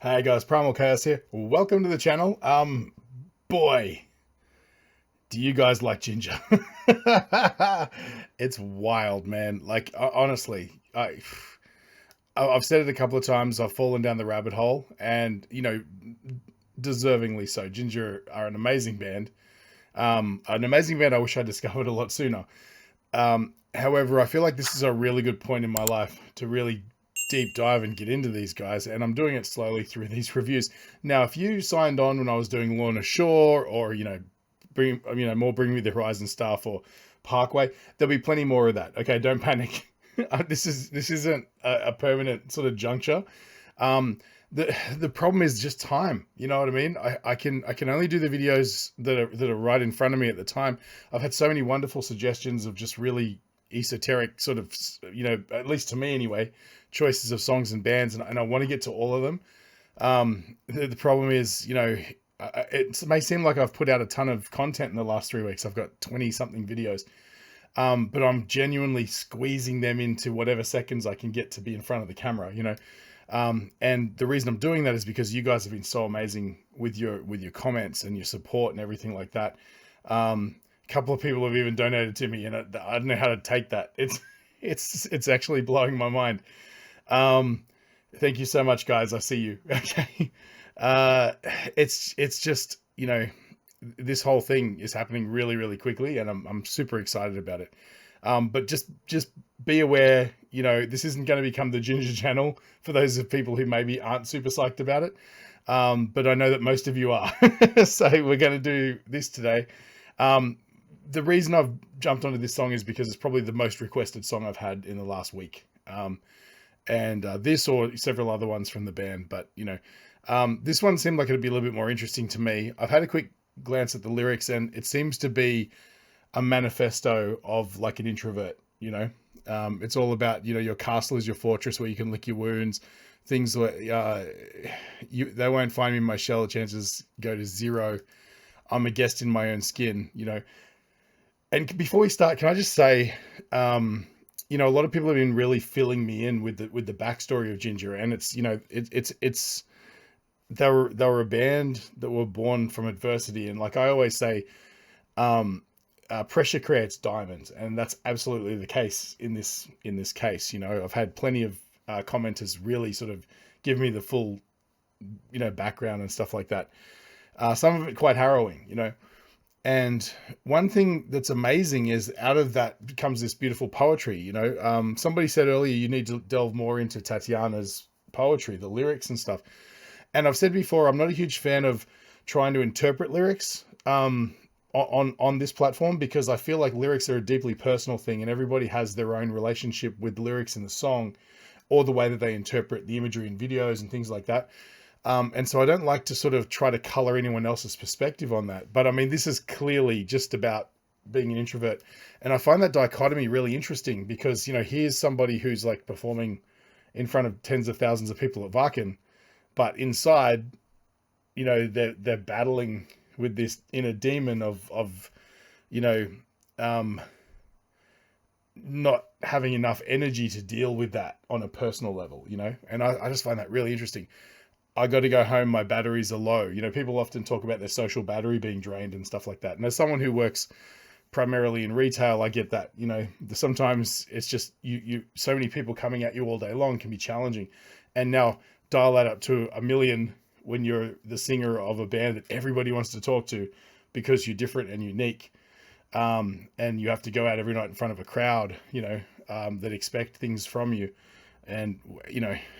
Hey guys, Primal Chaos here. Welcome to the channel. Boy, do you guys like Jinjer? It's wild, man. Like honestly, I've said it a couple of times. I've fallen down the rabbit hole, and deservingly so. Jinjer are an amazing band. An amazing band I wish I discovered a lot sooner. However, I feel like this is a really good point in my life to really deep dive and get into these guys, and I'm doing it slowly through these reviews. Now, if you signed on when I was doing Lorna Shore, or more Bring Me the Horizon stuff, or Parkway, there'll be plenty more of that. Okay, don't panic. This isn't a permanent sort of juncture. The problem is just time. You know what I mean? I can only do the videos that are right in front of me at the time. I've had so many wonderful suggestions of just really esoteric sort of, at least to me anyway, choices of songs and bands, and I want to get to all of them. The problem is, it may seem like I've put out a ton of content in the last 3 weeks. I've got 20 something videos, but I'm genuinely squeezing them into whatever seconds I can get to be in front of the camera, and the reason I'm doing that is because you guys have been so amazing with your comments and your support and everything like that. A couple of people have even donated to me, and I don't know how to take that. It's actually blowing my mind. Thank you so much, guys. I see you. Okay. It's just, this whole thing is happening really, really quickly, and I'm super excited about it. But just be aware, this isn't going to become the Jinjer channel for those of people who maybe aren't super psyched about it. But I know that most of you are. So we're going to do this today. The reason I've jumped onto this song is because it's probably the most requested song I've had in the last week. And this or several other ones from the band. But, this one seemed like it'd be a little bit more interesting to me. I've had a quick glance at the lyrics, and it seems to be a manifesto of like an introvert. It's all about, your castle is your fortress where you can lick your wounds. Things like, they won't find me in my shell, chances go to zero. I'm a guest in my own skin, And before we start, can I just say, a lot of people have been really filling me in with the backstory of Jinjer, and it's they were a band that were born from adversity, and like I always say, pressure creates diamonds, and that's absolutely the case in this case. I've had plenty of commenters really sort of give me the full, background and stuff like that. Some of it quite harrowing, And one thing that's amazing is out of that becomes this beautiful poetry. Somebody said earlier, you need to delve more into TATIANA's poetry, the lyrics and stuff. And I've said before, I'm not a huge fan of trying to interpret lyrics on this platform, because I feel like lyrics are a deeply personal thing, and everybody has their own relationship with lyrics in the song, or the way that they interpret the imagery in videos and things like that. And so I don't like to sort of try to color anyone else's perspective on that. But I mean, this is clearly just about being an introvert. And I find that dichotomy really interesting, because, here's somebody who's like performing in front of tens of thousands of people at Wacken, but inside, they're battling with this inner demon of not having enough energy to deal with that on a personal level, and I just find that really interesting. I got to go home, my batteries are low. People often talk about their social battery being drained and stuff like that. And as someone who works primarily in retail, I get that. Sometimes it's just you so many people coming at you all day long can be challenging. And now dial that up to 1,000,000 when you're the singer of a band that everybody wants to talk to because you're different and unique. And you have to go out every night in front of a crowd, that expect things from you. And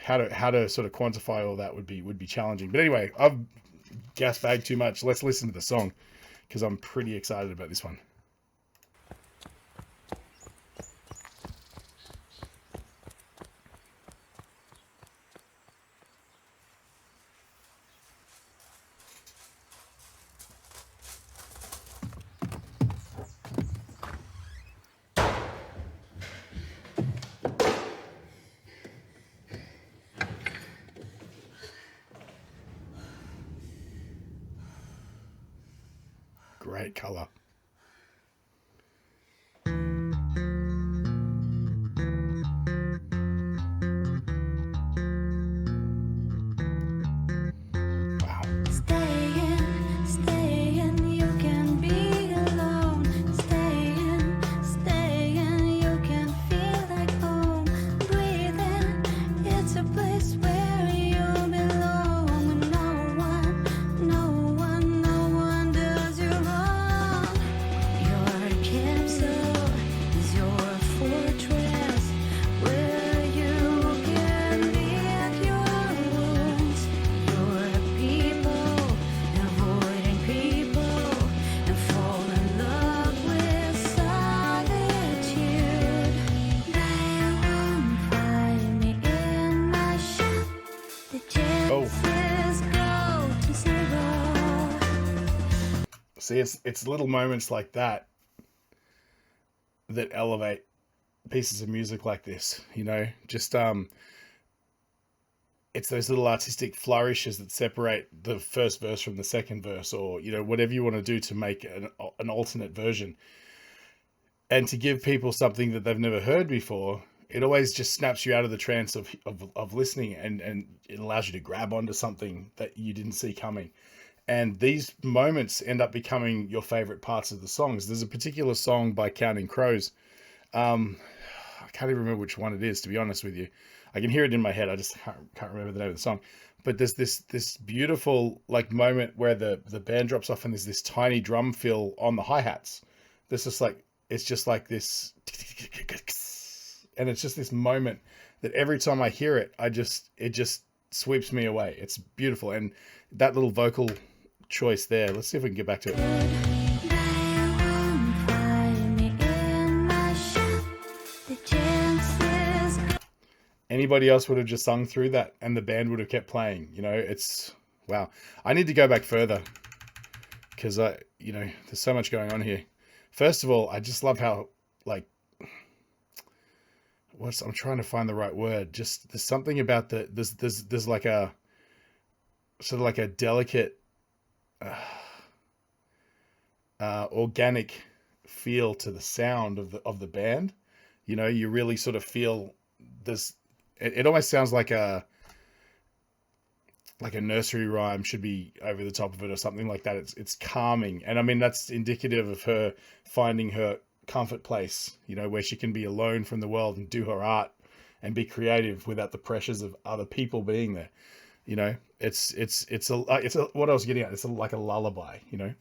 how to sort of quantify all that would be challenging. But anyway, I've gas bagged too much. Let's listen to the song, because I'm pretty excited about this one. Great color. See, it's little moments like that that elevate pieces of music like this, you know, just it's those little artistic flourishes that separate the first verse from the second verse, or, you know, whatever you want to do to make an alternate version, and to give people something that they've never heard before. It always just snaps you out of the trance of listening, and it allows you to grab onto something that you didn't see coming. And these moments end up becoming your favorite parts of the songs. There's a particular song by Counting Crows. I can't even remember which one it is, to be honest with you. I can hear it in my head. I just can't remember the name of the song. But there's this beautiful like moment where the band drops off and there's this tiny drum fill on the hi-hats. There's just like, it's just like this, and it's just this moment that every time I hear it, it just sweeps me away. It's beautiful. And that little vocal choice there, let's see if we can get back to it. Anybody else would have just sung through that and the band would have kept playing. You know, it's, wow. I need to go back further because you know, there's so much going on here. First of all, I just love how, like, I'm trying to find the right word. Just, there's something about there's like a, sort of like a delicate, organic feel to the sound of the band. You know, you really sort of feel this. It almost sounds like a nursery rhyme should be over the top of it or something like that. It's calming, and I mean that's indicative of her finding her comfort place. You know, where she can be alone from the world and do her art and be creative without the pressures of other people being there. You know, it's what I was getting at. It's like a lullaby. You know.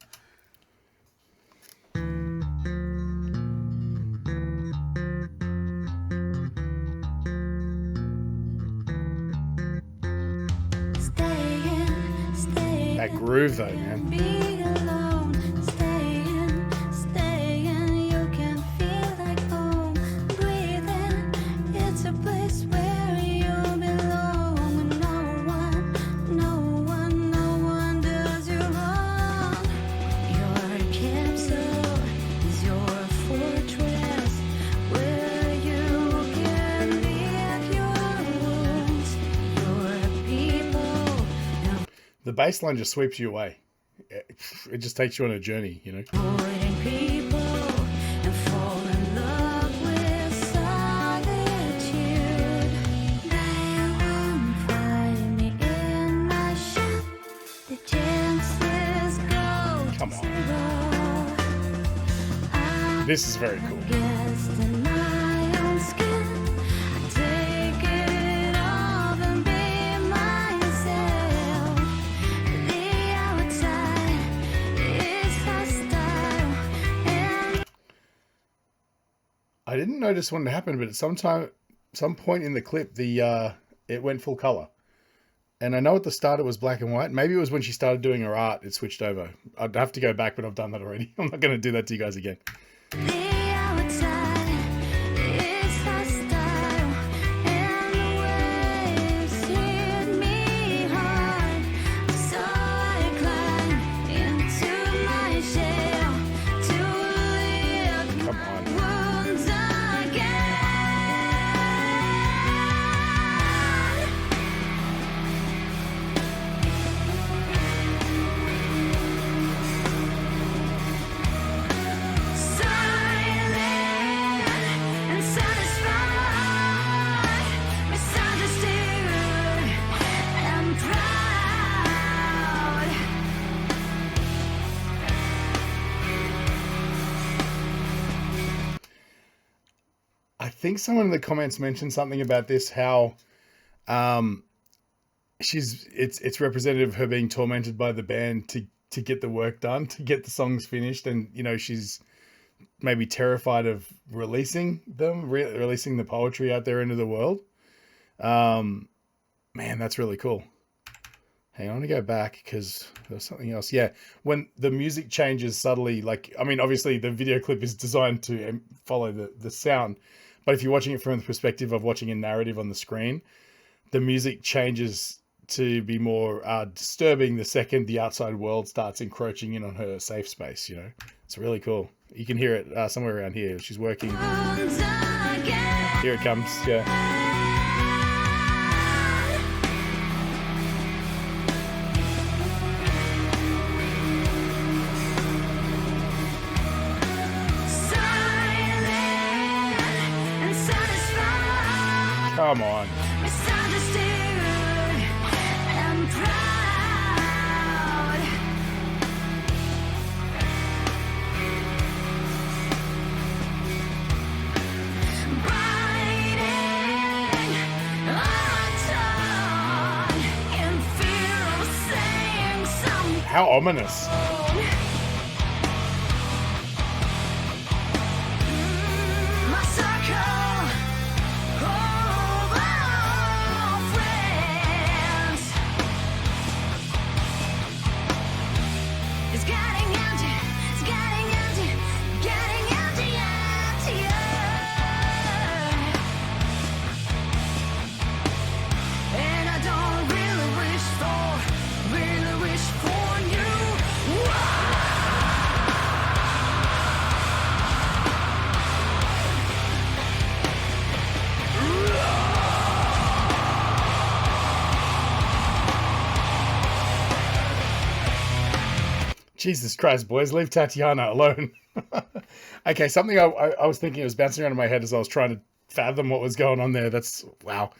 That groove though, man. The bass line just sweeps you away. It just takes you on a journey, you know. Come on. This is very cool. I didn't notice when it happened, but at some point in the clip, it went full color. And I know at the start it was black and white. Maybe it was when she started doing her art, it switched over. I'd have to go back, but I've done that already. I'm not going to do that to you guys again. I think someone in the comments mentioned something about this, how it's representative of her being tormented by the band to get the work done, to get the songs finished, and you know, she's maybe terrified of releasing the poetry out there into the world. Man, that's really cool. Hang on, I want to go back because there's something else. Yeah, when the music changes subtly, like, I mean, obviously the video clip is designed to follow the sound, but if you're watching it from the perspective of watching a narrative on the screen, the music changes to be more disturbing the second the outside world starts encroaching in on her safe space. You know, it's really cool. You can hear it somewhere around here. She's working. Here it comes. Yeah. Come on. How ominous. Jesus Christ, boys, leave Tatiana alone. Okay, something I was thinking, it was bouncing around in my head as I was trying to fathom what was going on there. That's, wow.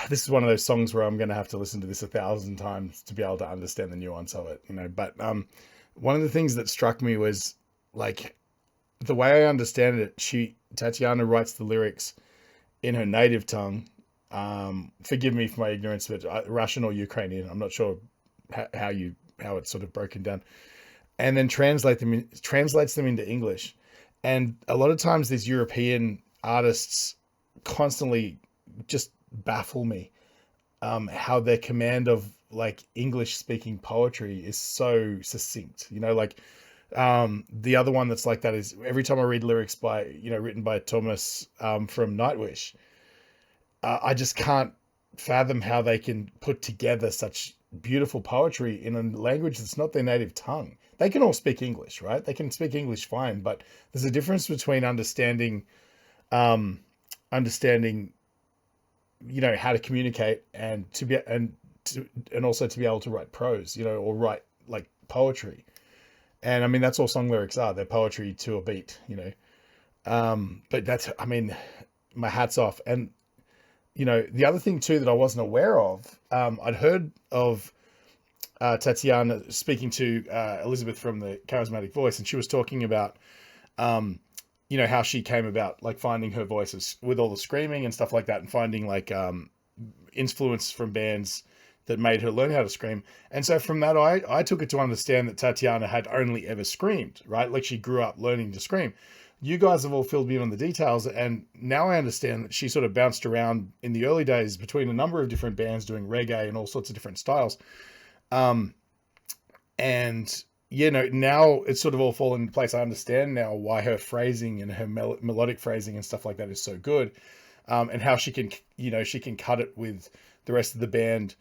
This is one of those songs where I'm going to have to listen to this 1,000 times to be able to understand the nuance of it, you know. But one of the things that struck me was, like, the way I understand it, Tatiana writes the lyrics in her native tongue. Forgive me for my ignorance, but Russian or Ukrainian, I'm not sure how it's sort of broken down, and then translates them into English. And a lot of times these European artists constantly just baffle me, how their command of like English speaking poetry is so succinct, you know. Like the other one that's like that is every time I read lyrics by, you know, written by Thomas from Nightwish, I just can't fathom how they can put together such beautiful poetry in a language that's not their native tongue. They can all speak English, right? They can speak English fine, but there's a difference between understanding, you know, how to communicate and also to be able to write prose, you know, or write like poetry. And I mean, that's all song lyrics are. They're poetry to a beat, you know. But that's, I mean, my hat's off. And you know, the other thing too that I wasn't aware of, I'd heard of Tatiana speaking to Elizabeth from the Charismatic Voice, and she was talking about, you know, how she came about like finding her voices with all the screaming and stuff like that, and finding like influence from bands that made her learn how to scream. And so from that, I took it to understand that Tatiana had only ever screamed, right? Like she grew up learning to scream. You guys have all filled me in on the details, and now I understand that she sort of bounced around in the early days between a number of different bands doing reggae and all sorts of different styles. And you know, now it's sort of all fallen into place. I understand now why her phrasing and her melodic phrasing and stuff like that is so good, and how she can, you know, she can cut it with the rest of the band,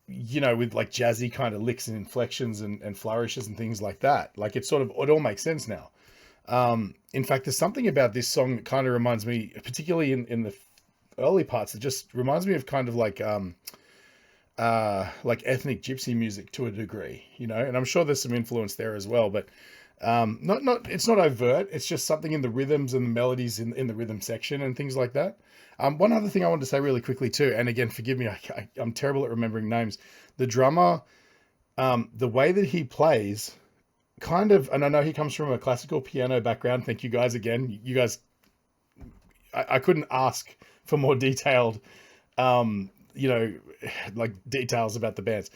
you know, with like jazzy kind of licks and inflections and flourishes and things like that. Like it all makes sense now. In fact, there's something about this song that kind of reminds me, particularly in the early parts, it just reminds me of kind of like ethnic gypsy music to a degree, you know, and I'm sure there's some influence there as well, but it's not overt. It's just something in the rhythms and the melodies in the rhythm section and things like that. One other thing I wanted to say really quickly too, and again, forgive me, I'm terrible at remembering names. The drummer, the way that he plays, kind of, and I know he comes from a classical piano background. Thank you guys again. You guys, I couldn't ask for more detailed, you know, like details about the bands.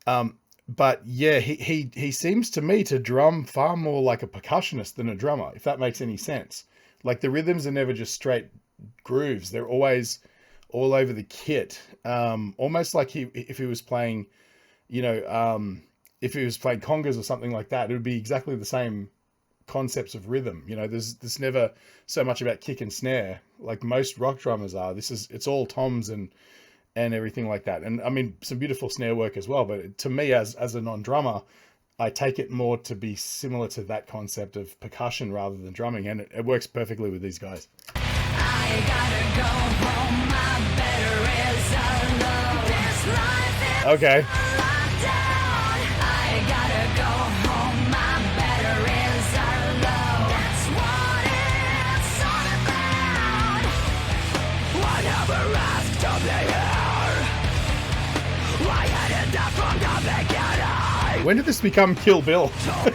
But yeah, he seems to me to drum far more like a percussionist than a drummer, if that makes any sense. Like the rhythms are never just straight grooves. They're always all over the kit. Almost like if he was playing, you know, if he was playing congas or something like that, it would be exactly the same concepts of rhythm. You know, there's never so much about kick and snare like most rock drummers are. It's all toms and and everything like that. And I mean, some beautiful snare work as well. But to me, as a non-drummer, I take it more to be similar to that concept of percussion rather than drumming, and it works perfectly with these guys. I gotta go home, my battery is low. This life is okay. Lockdown. I gotta go home, my batteries are low. That's what it's all about. Whatever asked of the air, I had it down from the beginning. When did this become Kill Bill? Should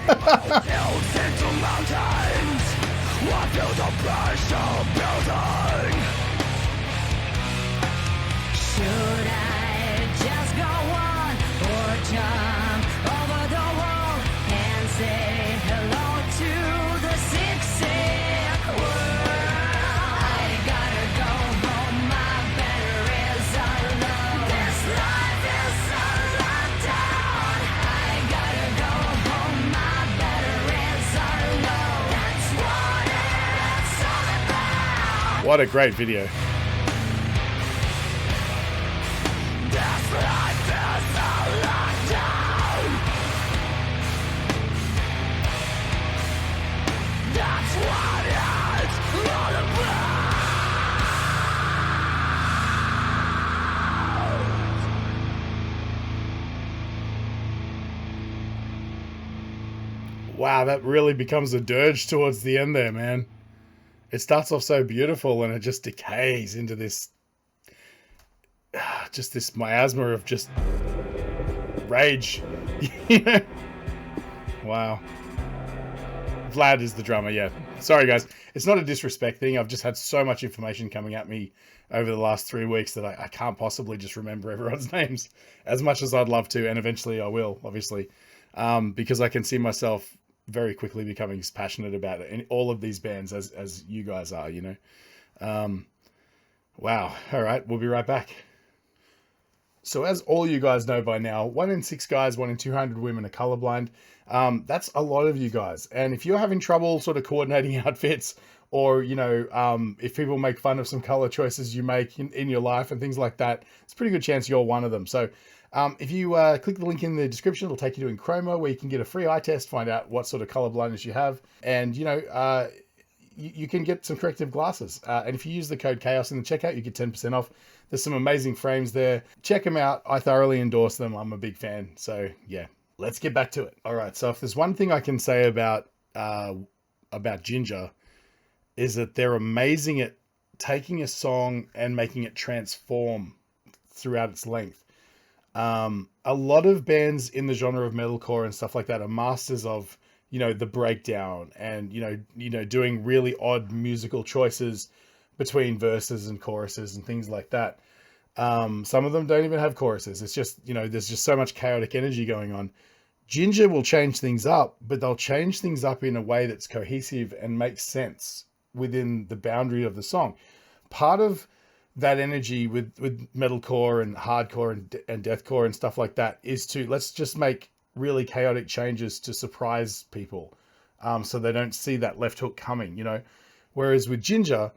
I just go on or jump over the wall and say hello to the sick, sick world? I gotta go home, my batteries are low. This life is a lockdown. I gotta go home, my batteries are low. That's what it's all about. What a great video. Wow, that really becomes a dirge towards the end there, man. It starts off so beautiful and it just decays into this, just this miasma of just rage. Wow. Vlad is the drummer, yeah. Sorry, guys. It's not a disrespect thing. I've just had so much information coming at me over the last 3 weeks that I can't possibly just remember everyone's names as much as I'd love to, and eventually I will, obviously, because I can see myself very quickly becoming as passionate about it in all of these bands as you guys are, you know. Wow. All right, we'll be right back. So as all you guys know by now, 1 in 6 guys, 1 in 200 women are colorblind. That's a lot of you guys. And if you're having trouble sort of coordinating outfits, or, you know, if people make fun of some color choices you make in your life and things like that, it's a pretty good chance you're one of them. So if you click the link in the description, it'll take you to Enchroma, where you can get a free eye test, find out what sort of color blindness you have. And, you know, you can get some corrective glasses. And if you use the code CHAOS in the checkout, you get 10% off. There's some amazing frames there. Check them out. I thoroughly endorse them. I'm a big fan. So yeah, let's get back to it. All right. So if there's one thing I can say about Jinjer, is that they're amazing at taking a song and making it transform throughout its length. A lot of bands in the genre of metalcore and stuff like that are masters of, you know, the breakdown and, you know, doing really odd musical choices between verses and choruses and things like that. Some of them don't even have choruses. It's just, you know, there's just so much chaotic energy going on. Jinjer will change things up, but they'll change things up in a way that's cohesive and makes sense within the boundary of the song. Part of that energy with metalcore and hardcore and deathcore and stuff like that is to, let's just make really chaotic changes to surprise people, so they don't see that left hook coming, you know. Whereas with Jinjer,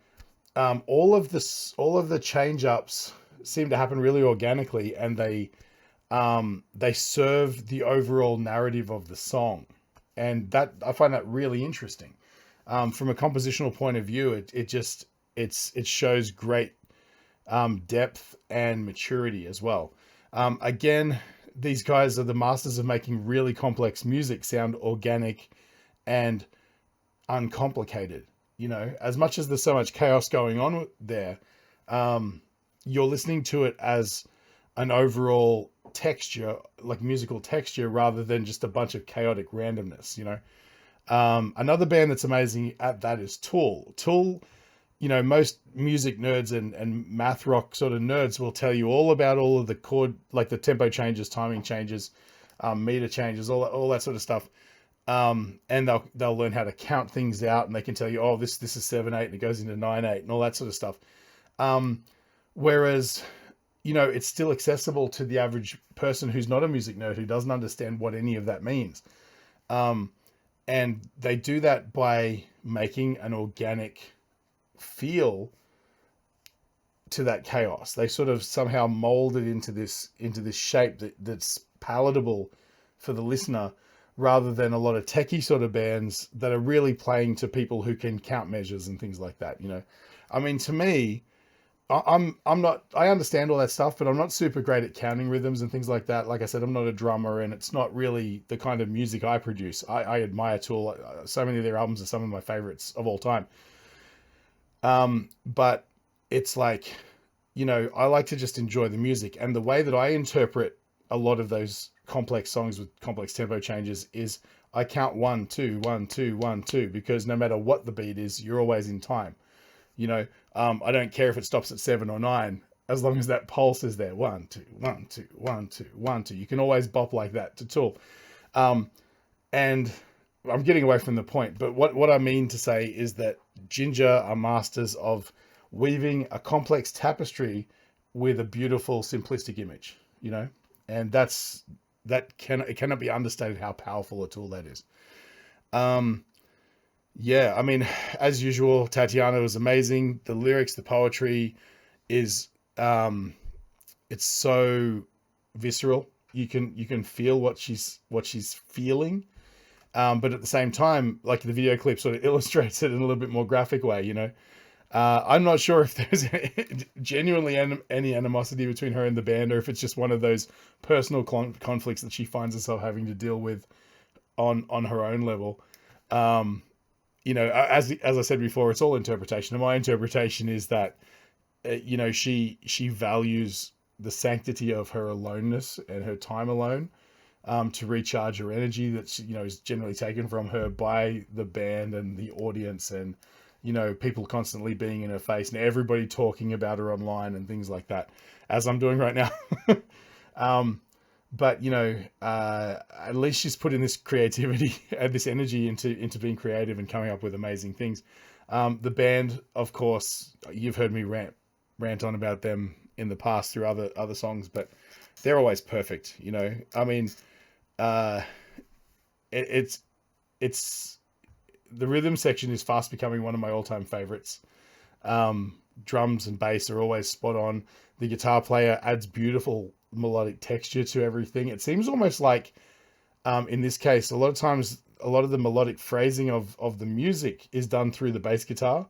all of the change ups seem to happen really organically, and they serve the overall narrative of the song, and that I find that really interesting. From a compositional point of view, it shows great depth and maturity as well. Again, these guys are the masters of making really complex music sound organic and uncomplicated. You know, as much as there's so much chaos going on there, you're listening to it as an overall texture, like musical texture, rather than just a bunch of chaotic randomness, you know. Another band that's amazing at that is Tool. Tool, you know, most music nerds and math rock sort of nerds will tell you all about all of the chord, like the tempo changes, timing changes, meter changes, all that sort of stuff. And they'll learn how to count things out, and they can tell you, oh, this is 7/8 and it goes into 9/8 and all that sort of stuff. Whereas, you know, it's still accessible to the average person who's not a music nerd, who doesn't understand what any of that means. And they do that by making an organic feel to that chaos. They sort of somehow mold it into this shape that's palatable for the listener, rather than a lot of techie sort of bands that are really playing to people who can count measures and things like that. You know, I mean, to me, I'm not, I understand all that stuff, but I'm not super great at counting rhythms and things like that. Like I said, I'm not a drummer, and it's not really the kind of music I produce. I admire Tool. So many of their albums are some of my favorites of all time. But it's like, you know, I like to just enjoy the music, and the way that I interpret a lot of those complex songs with complex tempo changes is I count 1 2 1 2 1 2, because no matter what the beat is, you're always in time. You know, I don't care if it stops at 7 or 9, as long as that pulse is there. 1 2 1 2 1 2 1 2. You can always bop like that to Tool. And I'm getting away from the point, but what I mean to say is that Jinjer are masters of weaving a complex tapestry with a beautiful, simplistic image, you know, and it cannot be understated how powerful a tool that is. Yeah, I mean, as usual, TATIANA was amazing. The lyrics, the poetry is, it's so visceral. You can feel what she's feeling. But at the same time, like, the video clip sort of illustrates it in a little bit more graphic way, you know. I'm not sure if there's genuinely any animosity between her and the band, or if it's just one of those personal conflicts that she finds herself having to deal with on her own level. You know, as I said before, it's all interpretation. And my interpretation is that, you know, she values the sanctity of her aloneness and her time alone, to recharge her energy that you know, is generally taken from her by the band and the audience, and, you know, people constantly being in her face and everybody talking about her online and things like that, as I'm doing right now. But you know, at least she's put in this creativity and this energy into being creative and coming up with amazing things. The band, of course, you've heard me rant on about them in the past through other songs, but they're always perfect. You know, I mean, it's the rhythm section is fast becoming one of my all-time favorites. Drums and bass are always spot on. The guitar player adds beautiful melodic texture to everything. It seems almost like, in this case, a lot of times, a lot of the melodic phrasing of the music is done through the bass guitar,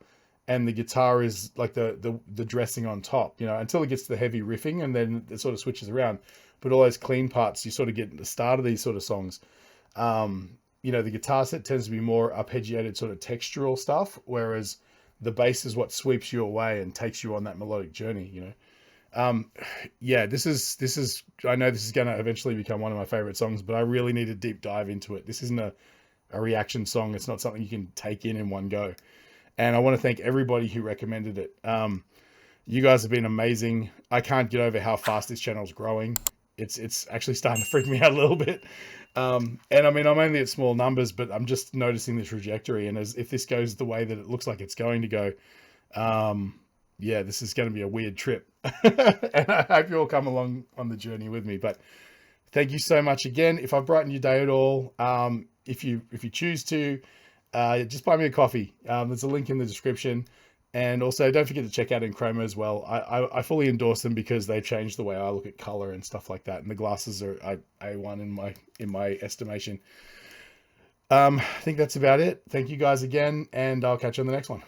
and the guitar is like the dressing on top, you know, until it gets to the heavy riffing, and then it sort of switches around. But all those clean parts you sort of get at the start of these sort of songs. You know, the guitar set tends to be more arpeggiated sort of textural stuff, whereas the bass is what sweeps you away and takes you on that melodic journey, you know. Yeah, this is, I know this is going to eventually become one of my favorite songs, but I really need a deep dive into it. This isn't a reaction song. It's not something you can take in one go. And I want to thank everybody who recommended it. You guys have been amazing. I can't get over how fast this channel is growing. It's actually starting to freak me out a little bit. And I mean, I'm only at small numbers, but I'm just noticing the trajectory. And if this goes the way that it looks like it's going to go, yeah, this is going to be a weird trip. And I hope you all come along on the journey with me. But thank you so much again. If I've brightened your day at all, if you choose to, just buy me a coffee. There's a link in the description. And also, don't forget to check out Enchroma as well. I fully endorse them because they changed the way I look at color and stuff like that. And the glasses are A1 in my estimation. I think that's about it. Thank you guys again, and I'll catch you on the next one.